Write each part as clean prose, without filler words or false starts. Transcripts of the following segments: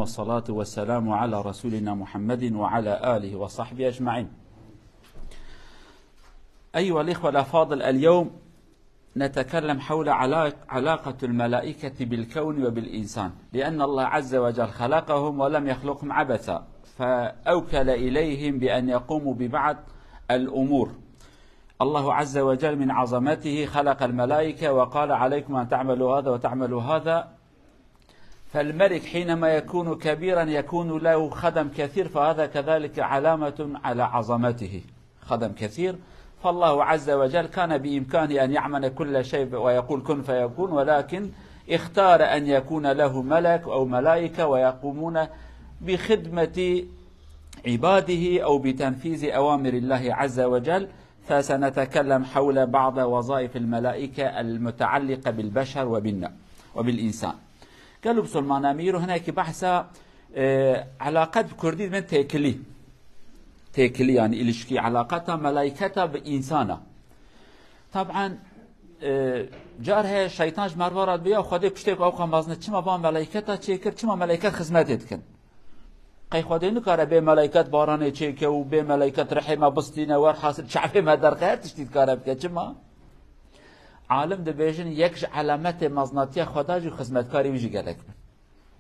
والصلاة والسلام على رسولنا محمد وعلى آله وصحبه أجمعين. أيها الإخوة الأفاضل، اليوم نتكلم حول علاقة الملائكة بالكون وبالإنسان، لأن الله عز وجل خلقهم ولم يخلقهم عبثا، فأوكل إليهم بأن يقوموا ببعض الأمور. الله عز وجل من عظمته خلق الملائكة وقال عليكم أن تعملوا هذا وتعملوا هذا. فالملك حينما يكون كبيرا يكون له خدم كثير، فهذا كذلك علامة على عظمته، خدم كثير. فالله عز وجل كان بإمكانه أن يعمل كل شيء ويقول كن فيكون، ولكن اختار أن يكون له ملك أو ملائكة ويقومون بخدمة عباده أو بتنفيذ أوامر الله عز وجل. فسنتكلم حول بعض وظائف الملائكة المتعلقة بالبشر وبالإنسان. قالوا بسلمان أمير هناك بحثة علاقات كردي من تيكلي يعني إلشكي علاقتها ملائكتها بإنسانة. طبعا جارها شيطان مرورات بيا وخدي كشتك أو خمازنة كما با ملائكتها تشكر كما ملائكة خدمتك قي خدينو كاره به ملائكت بارانه چيكه و به ملائكت رحمه بستينه ور حاصل شعب ما در خير تشتيت كاره بك چما عالم د بيجن يكش علامات مزناتيه خدا جو خدمتكاري ويجي گلك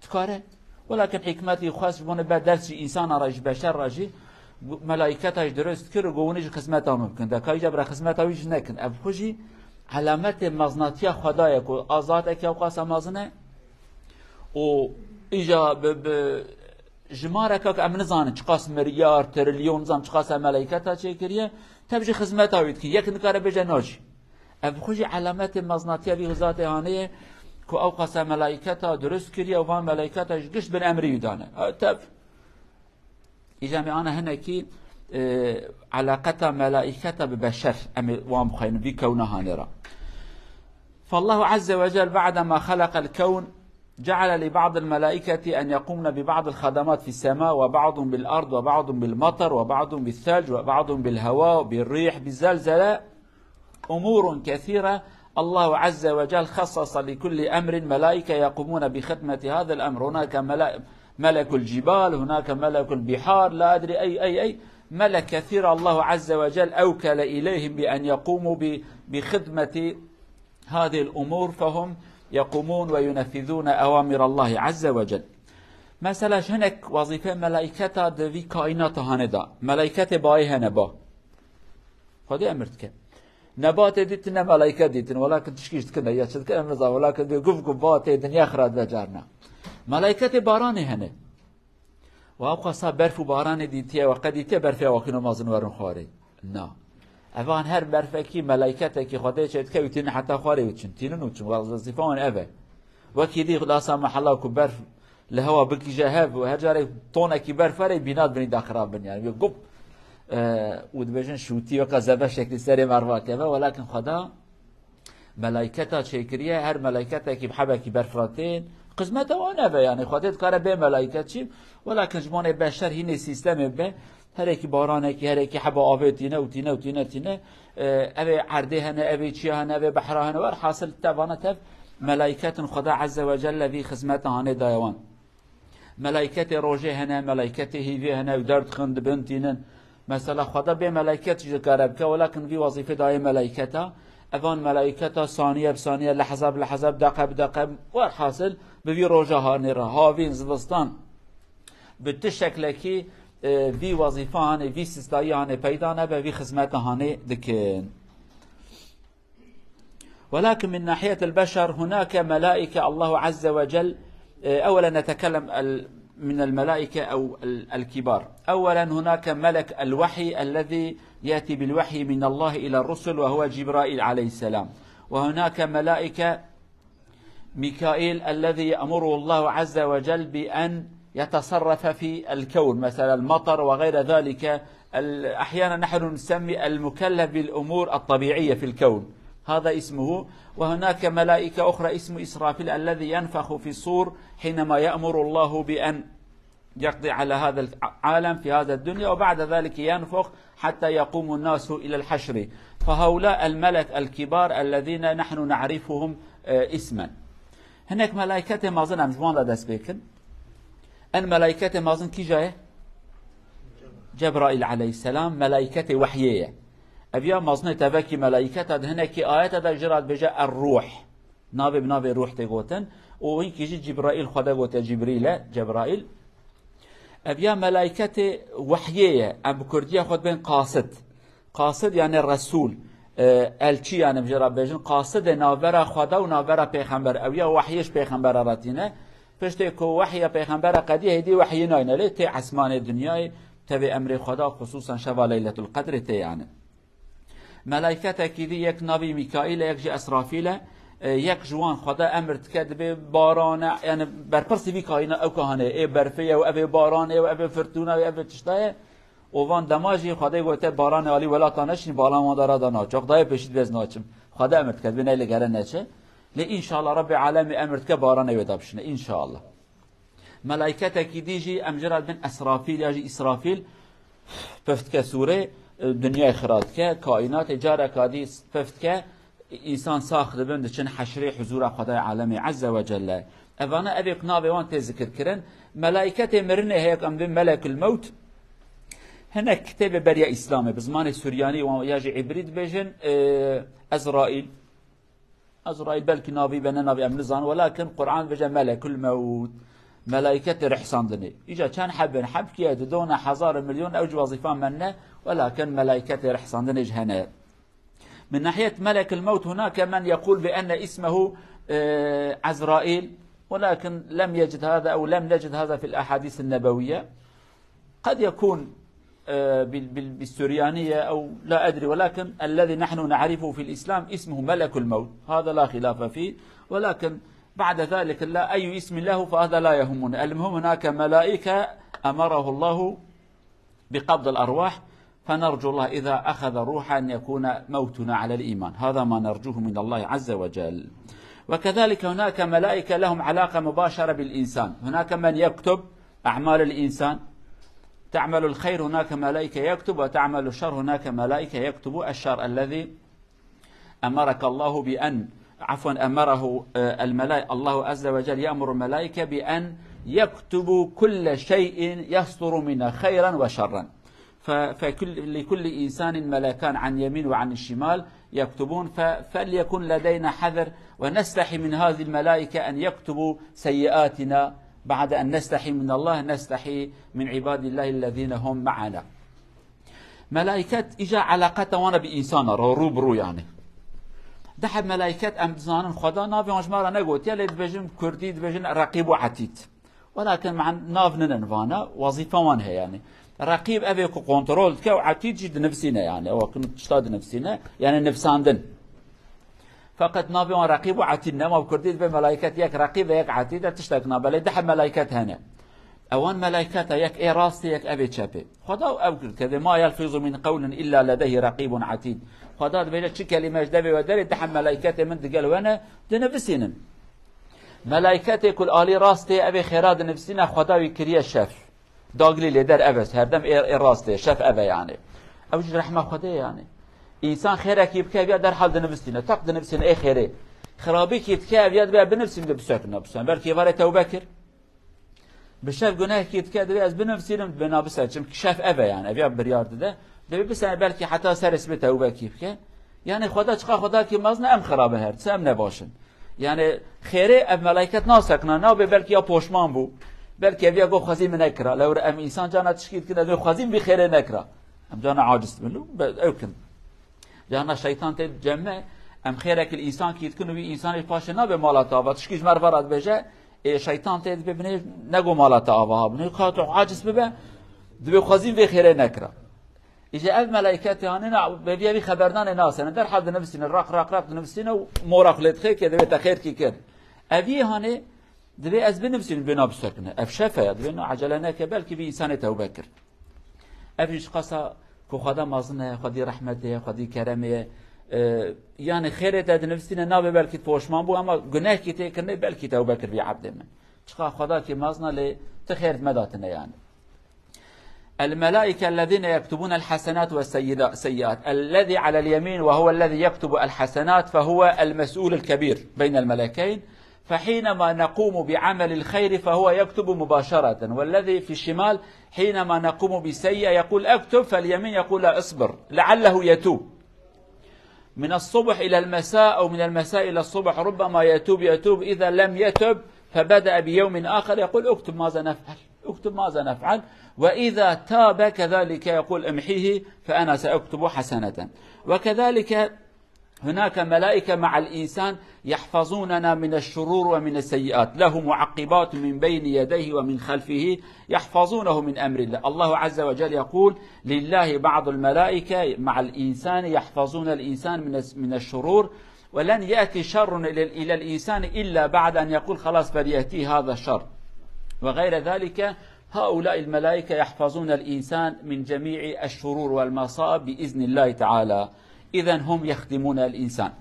تكاره، ولكن حكمتي خاص بونه به درس انسان راج بشر راجي ملائكتاش درست كر گونيج خدمت ممكن ده كاي جبر خدمت ويج نكن اب خوجي علامات مزناتيه خدا يكو ازاد اك اوقاس مازنه و اجا جماره که امن زانه چقاس ملیار تریلیون زام چقاس ملائکتا چه کریه تبجی خدمت اوید کی یک نکاره بجه ناجی اب خوشی علامت مزناتیه بی ذات هانه که او قاس ملائکتا درست کریه و وان ملائکتا گشت بن امری دانه تب اجامه انا هنا کی علاقه ملائکتا ببشر ام وام خاين بي كونها نرى. فالله عز وجل بعدما خلق الكون جعل لبعض الملائكة أن يقومن ببعض الخدمات في السماء، وبعض بالأرض، وبعض بالمطر، وبعض بالثلج، وبعض بالهواء، بالريح، بالزلزلة، أمور كثيرة. الله عز وجل خصص لكل أمر ملائكة يقومون بخدمة هذا الأمر. هناك ملك الجبال، هناك ملك البحار، لا أدري أي ملك كثير الله عز وجل أوكل إليهم بأن يقوموا بخدمة هذه الأمور، فهم يقومون وينفذون أوامر الله عز وجل. مثلا هناك وظيفة ملائكة في كائنات هندا، ملائكة باي هنبا خدي أمرتك نبات ديتنا ملائكة ديتنا، ولكن تشكيش كنا يا شد كنا نزا، ولكن بيقف قبات الدنيا خراد بجارنا. ملائكة باران هنا وأبقى صاب برف باران ديتيا وقد ديتيا برفيا وكانوا مازن ورن خاري نا اوان هر برفکی ملائکت کی خدای چت که وتین حتی خاری وچن تینن وچن وظیفان اوه وکی دی خلاصا محلا کو برف لهوا بکی جهاب و هجاری طونه کی برف ری بینات بنی داخراب بن يعني گوب ود بجن شوتی و قذبه شکل سری مروا که ولكن خدا ملائکتا شکریه هر ملائکت کی بحبه کی برفراتین قسمت اون اوه يعني خدای کار به ملائکت چی، ولكن جمانه بشر هی سیستم به هر کی بارانه کی هر کی حبا آفتینه و تینه اوه عرده هنه اوه چیه هنه اوه بحره هنه ور حاصل تبانه تف ملائکت خدا عز وجل في خدمت هنه دایوان ملائکت روژه هنه ملائکت هیوی هنه و درد خند بنتینن مثلا خدا به ملائکت جکاره بکه، ولكن في وظیفه دای ملائکتا اوان ملائکتا ثانیه بثانیه لحظه بلحظه دقیقه بدقیقه ور حاصل بوی روژه هنه را هاوین زوستان بتشکل کی في وظيفان في سستايان بيدانه في خدمتهان دكن. ولكن من ناحية البشر هناك ملائكة الله عز وجل. أولا نتكلم من الملائكة أو الكبار. أولا هناك ملك الوحي الذي يأتي بالوحي من الله إلى الرسل وهو جبرائيل عليه السلام. وهناك ملائكة ميكائيل الذي يأمره الله عز وجل بأن يتصرف في الكون مثلا المطر وغير ذلك. أحيانا نحن نسمي المكلف بالأمور الطبيعية في الكون هذا اسمه. وهناك ملائكة أخرى اسمه إسرافيل الذي ينفخ في الصور حينما يأمر الله بأن يقضي على هذا العالم في هذا الدنيا، وبعد ذلك ينفخ حتى يقوم الناس إلى الحشر. فهؤلاء الملك الكبار الذين نحن نعرفهم اسما. هناك ملائكة ما ظن جوان لا دس بيكن ان ملائكه مازن كي جايه جبرائيل عليه السلام ملائكه وحييه ابيا مازن تفكي ملائكه هنا كي ايات جرات بجا الروح نابي بنابي روح تيغوتن وين كيجي جبرائيل خدا غوت جبرائيل ابيا ملائكه وحييه ام كرديه خد بين قاصد يعني الرسول الچی يعني بجرا بجن قاصد نابرا خدا و نابرا پیغمبر اویا وحیش پیغمبر راتینه پشت کو وحی پیغمبر قدی هدی وحی نه له ته اسمان دنیای تبع امر خدا خصوصا شب ليله القدر ته يعني ملائکت اكيد یک نبی میکائیل یک جی اسرافیل یک جوان خدا امر تکد به باران يعني برپرسی وی کائنا او کهانه ای برفه و ابي باران و ابي فرتونه و ابي تشتای اوان دماجی خدای گوته باران علی ولا تانشین بالا ما داره دانا چاق دای پشید بزناچم خدا امرت کرد بنای لگره نچه لی ان شاء الله رب العالمین امرت که باران ودا بشنه ان شاء الله ملائکت کی دیجی امجرد من اسرافیل یا اسرافیل پفت که سوره دنیا خراد که کائنات جاره کادی پفت که انسان ساخت بند چن حشر حضور خدای عالم عز وجل اوانا ابي قناب وان تذكر كرن ملائكه مرنه هيك ام ملك الموت هنا كتاب بريا إسلامي بزمان سورياني وياجي عبريد بيجن أزرائيل بلكي نابي بنا نابي أمنزان ولكن قرآن بيجن ملك الموت ملائكة رحسان دني إجا كان حب كي دون 1000 مليون أوج وظيفان منا ولكن ملائكة رحسان دني هنا من ناحية ملك الموت هناك من يقول بأن اسمه عزرائيل ولكن لم يجد هذا أو لم نجد هذا في الأحاديث النبوية قد يكون بالسريانية أو لا أدري ولكن الذي نحن نعرفه في الإسلام اسمه ملك الموت هذا لا خلاف فيه ولكن بعد ذلك لا أي اسم له فهذا لا يهمنا المهم هناك ملائكة أمره الله بقبض الأرواح فنرجو الله إذا أخذ روحا أن يكون موتنا على الإيمان هذا ما نرجوه من الله عز وجل وكذلك هناك ملائكة لهم علاقة مباشرة بالإنسان هناك من يكتب أعمال الإنسان تعمل الخير هناك ملائكة يكتب وتعمل الشر هناك ملائكة يكتب الشر الذي أمرك الله بأن أمره الملائكة الله عز وجل يأمر الملائكة بأن يكتبوا كل شيء يصدر منه خيرا وشرا لكل إنسان ملكان عن يمين وعن الشمال يكتبون فليكن لدينا حذر ونستحي من هذه الملائكة أن يكتبوا سيئاتنا بعد أن نستحي من الله نستحي من عباد الله الذين هم معنا ملائكة إجا علاقة وانا بإنسان روبرو يعني دحب ملائكة أمزان خدا نافي وانشمارا نقوت يلي دبجن كردي دبجن رقيب وعتيد ولكن مع ناف ننفانا وظيفة وانها يعني رقيب أبي كنترول كو عتيد جد نفسنا يعني أو كنت تشتاد نفسنا يعني نفساندن فقط نابي وان رقيب وعتيد نما بكردي بملائكة يك رقيب يك عتيد تشتاقنا بل دحب ملائكة هنا اوان ملائكة يك اي راستي يك ابي تشابي خدا او كذا ما يلفظ من قول الا لديه رقيب عتيد خدا بيجي شي كلمه دبي ودري دحب ملائكة من دقل وانا دنفسين ملائكة كل آلي راستي ابي خيرات نفسنا خدا ويكريه الشف داغلي لدر ابس هردم اي راستي شف ابي يعني اوج رحمه خدا يعني انسان خيرك يبكي بيا در حال نفسنا تقد نفسنا اي خيره خرابيك يبكي بيا بنفسنا بسكنه بس بركي ولا توبه كر بشاف جناه يتكاد از بنفسنا بنابسه چون شاف ابا يعني ابي بريارد ده بس بلكي حتى سر اسم توبه كيبكي يعني خدا چقا خدا کی مازنه ام خرابه هر سم نباشن يعني خيره اب ملائكت ناسكنا نو بلكي يا پوشمان بو بلكي ابي گو خزيم نكرا لو ام انسان جانا تشكيل كده خزيم بخير نكرا ام جانا عاجز منه اوكن جانا شيطان تجمع ام خيرك الانسان كي تكون بي انسان باشنا بمالاتا و تشكيج مرفرات بجا شيطان تد ببني نگو مالاتا آوها بني خاطر عاجز ببه دبي خزيم بخير نكرا اجا الملائكه يعني بيبي خبرنا ناس انا در حد نفسنا رق نفسنا ومورق لدخي كده بتخير كي كده ابي هاني دبي از بنفسنا بنابسكنا افشفه دبي عجلنا كبلكي بي انسان توبكر افيش قصا كو خدا مازنه خدي رحمته خدي كرمه يعني خير تد نفسنا نابه بلكي پوشمان بو اما گناه كي تكنه بلكي توبكر بي عبد من چقا خدا كي مازنه ل تخير مداتنا يعني الملائكة الذين يكتبون الحسنات والسيئات الذي على اليمين وهو الذي يكتب الحسنات فهو المسؤول الكبير بين الملكين فحينما نقوم بعمل الخير فهو يكتب مباشرة، والذي في الشمال حينما نقوم بسيئة يقول اكتب، فاليمين يقول لا اصبر لعله يتوب. من الصبح إلى المساء أو من المساء إلى الصبح ربما يتوب، إذا لم يتب فبدأ بيوم آخر يقول اكتب ماذا نفعل، اكتب ماذا نفعل، وإذا تاب كذلك يقول امحيه فأنا سأكتب حسنة. وكذلك هناك ملائكة مع الإنسان يحفظوننا من الشرور ومن السيئات، له معقبات من بين يديه ومن خلفه يحفظونه من أمر الله. الله عز وجل يقول لله بعض الملائكة مع الإنسان يحفظون الإنسان من الشرور، ولن يأتي شر إلى الإنسان إلا بعد أن يقول خلاص فليأتي هذا الشر. وغير ذلك هؤلاء الملائكة يحفظون الإنسان من جميع الشرور والمصائب بإذن الله تعالى. إذن هم يخدمون الإنسان.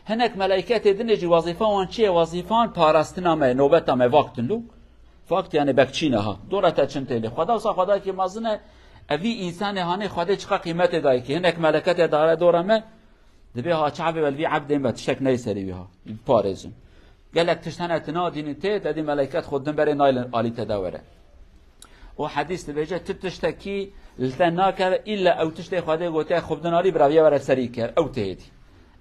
هناك ملائكة دنجي وظيفان چیه؟ وظیفان پاراستنامه نوبتامه وقتن لو وقت یعنی بکچینه ها دورتا چنتیلی خدا که مازنه اوی انسان هانه خدا چقا قیمت دایی که هناك ملائکت داره دورمه دبی ها چعبه والوی عبدین با تشک نیسری بی ها پارزم گلک تشتنه تنا دینیته دادی ملائکت خودن بره نایل آلی تداوره و حدیث دبیجه تتشتکی لتنا کرد إلا أو تشتي خدای گوته خودن آلی براویه ور سری کرد أو تهدی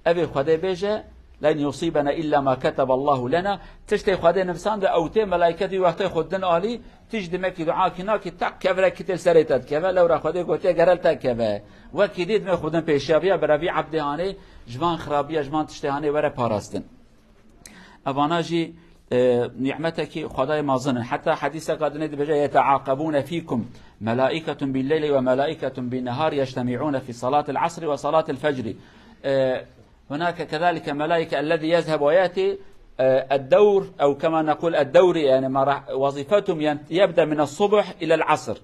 أبي خدای بیجه لن يصيبنا إلا ما كتب الله لنا تشتي خدای نفسان ده أو ته ملائکتی وقتی خودن آلی تجد مکی دعا کنا کی تک کفر کتل سریتت کفر لو را خدای گوته گرل تک کفر و کدید می خودن پیشیابیه براوی عبدهانه جوان خرابیه جوان تشتهانه ور پاراستن أباناجي نعمتك خدای مازن حتى حديث قادنه بجا يتعاقبون فيكم ملائكة بالليل وملائكة بالنهار يجتمعون في صلاة العصر وصلاة الفجر. هناك كذلك ملائكة الذي يذهب ويأتي الدور أو كما نقول الدوري يعني وظيفتهم يبدأ من الصبح إلى العصر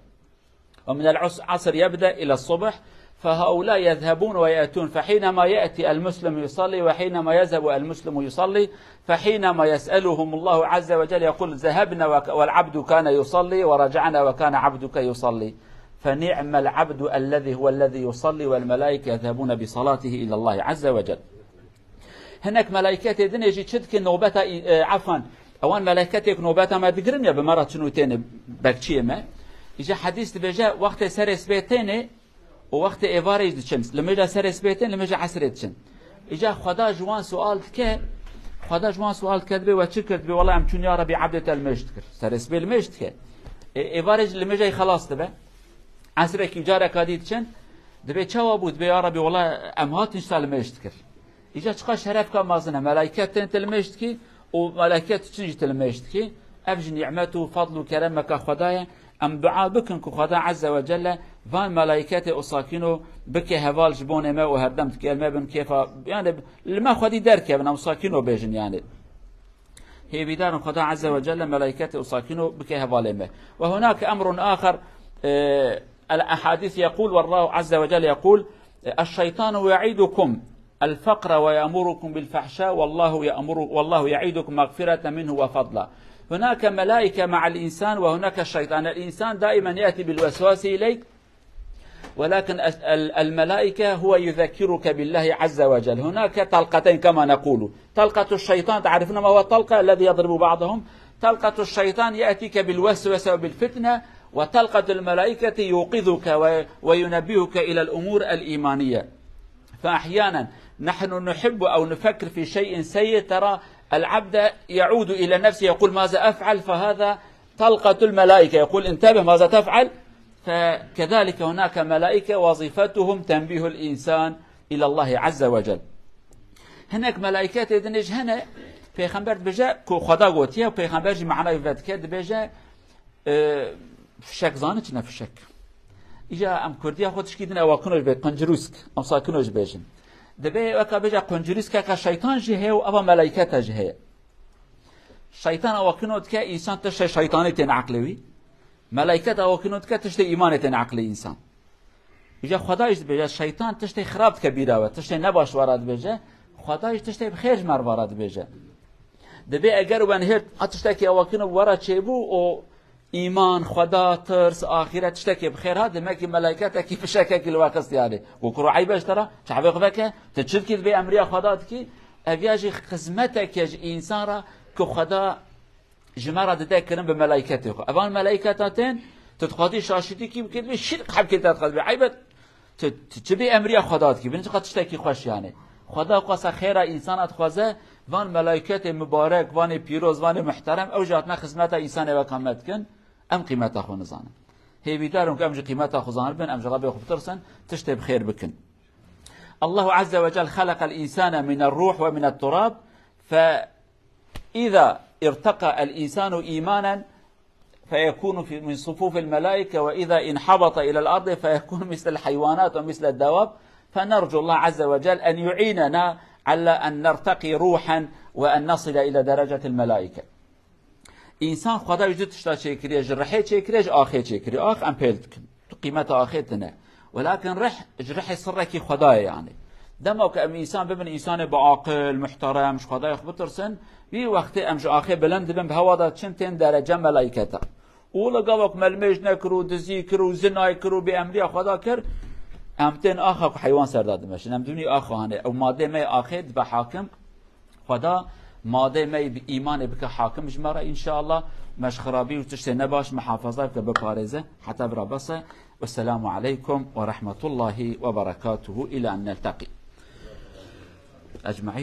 ومن العصر يبدأ إلى الصبح، فهؤلاء يذهبون ويأتون، فحينما يأتي المسلم يصلي وحينما يذهب المسلم يصلي، فحينما يسألهم الله عز وجل يقول ذهبنا والعبد كان يصلي ورجعنا وكان عبدك يصلي، فنعم العبد الذي يصلي والملائكة يذهبون بصلاته إلى الله عز وجل. هناك ملائكة دين يجي تشدك نوبة عفوا أوان ملائكة نوبة ما تقرن يا بمرة شنوتين بكشي ما يجي حديث بجاء وقت سرس بيتين ووقت إيفاريج دشن لما جاء سرس بيتين لما جاء عصر دشن إجا خدا جوان سؤال كذبه وشكرت بي والله أمشون يا ربي عبدت المشتكر سرس بي المشتكر إيفاريج لما جاء خلاص تبه عصرك جارة كادي دشن دبي چوا بود بي يا ربي والله أمهات نشتال المشتكر إجا چقا شرف كان مازنه ملائكات تلمشتكي وملائكات تشنج تلمشتكي أفج نعمته وفضل وكرمك خدايا ام دعا بكن كو خدا عز وجل فان ملائكات أصاكينو بك هوال جبون ما وهردمت كلمة بن كيف يعني لما خدي دركه بنا أصاكينو بيجن يعني هي بدار خدا عز وجل ملائكات أصاكينو بك هوال ما. وهناك أمر آخر الأحاديث يقول والله عز وجل يقول الشيطان يعيدكم الفقر ويأمركم بالفحشاء والله يعيدكم مغفرة منه وفضلا. هناك ملائكة مع الإنسان وهناك الشيطان. الإنسان دائما يأتي بالوسواس إليك، ولكن الملائكة هو يذكرك بالله عز وجل. هناك طلقتين كما نقول، طلقة الشيطان تعرفون ما هو الطلقة الذي يضرب بعضهم، طلقة الشيطان يأتيك بالوسوسة وبالفتنة، وطلقة الملائكة يوقظك وينبهك إلى الأمور الإيمانية. فأحيانا نحن نحب أو نفكر في شيء سيء، ترى العبد يعود إلى نفسه يقول ماذا أفعل، فهذا طلقة الملائكة يقول انتبه ماذا تفعل. فكذلك هناك ملائكة وظيفتهم تنبيه الإنسان إلى الله عز وجل. هناك ملائكات يدنج هنا پیغمبر بجا کو خدا گوتیه و پیغمبر جی معنی ود کرد بجا فشک زانه چنه فشک ایجا ام کردیا خودش کیدن اواکنوش به قنجروسک ام ساکنوش بجن دبی وکا بجا قنجروسک که شیطان جهه و ابا ملائکت جهه. شیطان اواکنوت که انسان تشت شیطانی تن عقلوی، ملائکت اواکنوت که تشت ایمان تن عقلی انسان. ایجا خدایش بجا شیطان تشت خراب کبیره و تشت نباش وارد بجا، خدایش تشت بخیر مر وارد بجا. دبی اگر و انهرت اتشتکی اواکنو وارد چیبو و ایمان خدا ترس آخرت تشتكي بخير هذا ما كي ملائكتك كيف شكك الوقت يعني وكرو عيبش ترى شعبك بك تشد كذ بأمريا خداتك اویاجی خدمتك يج انسان را که خدا جمرة دده كرم بملائكته خو اوان ملائكتاتين تتخاطي شاشتي كي بكلمه شرك حب كده تخاطي عيبت تبي امريه خدات كي بنت خاطر تشتكي خوش يعني خدا قاس خير انسان خوازه وان ملائكت مبارك وان پیروز وان محترم او جاتنا خدمت انسان و کامت کن ام قيمته خو نزانه هي بيدارون كم قيمته خو زان بن ام جرابي خو بترسن تشتي بخير بكن. الله عز وجل خلق الانسان من الروح ومن التراب، فاذا ارتقى الانسان ايمانا فيكون من صفوف الملائكه، واذا انحبط الى الارض فيكون مثل الحيوانات ومثل الدواب. فنرجو الله عز وجل ان يعيننا على ان نرتقي روحا وان نصل الى درجه الملائكه. انسان خدا وجود تشتا چیکری جرحه چیکری آخه چیکری آخ ام پیلت تو قیمت آخه نه، ولكن رح سرکی خدا يعني دمو که ام انسان ببن انسان بعاقل محترم مش خدا يخ بترسن بي وقت امج آخه بلند بن بهوا دا چنتين درجه ملائكته اولا قوك ملمج نكرو دزي كرو زناي كرو بامري خدا كر امتن آخه حيوان سرداد ماشي نمدوني آخه هانه او ماده ما آخه بحاكم خدا ماده ما بإيمان بك حاكم جمرة إن شاء الله مش خرابي وتشتي نباش محافظة ببارزة حتى برابصة. والسلام عليكم ورحمة الله وبركاته إلى أن نلتقي أجمعين.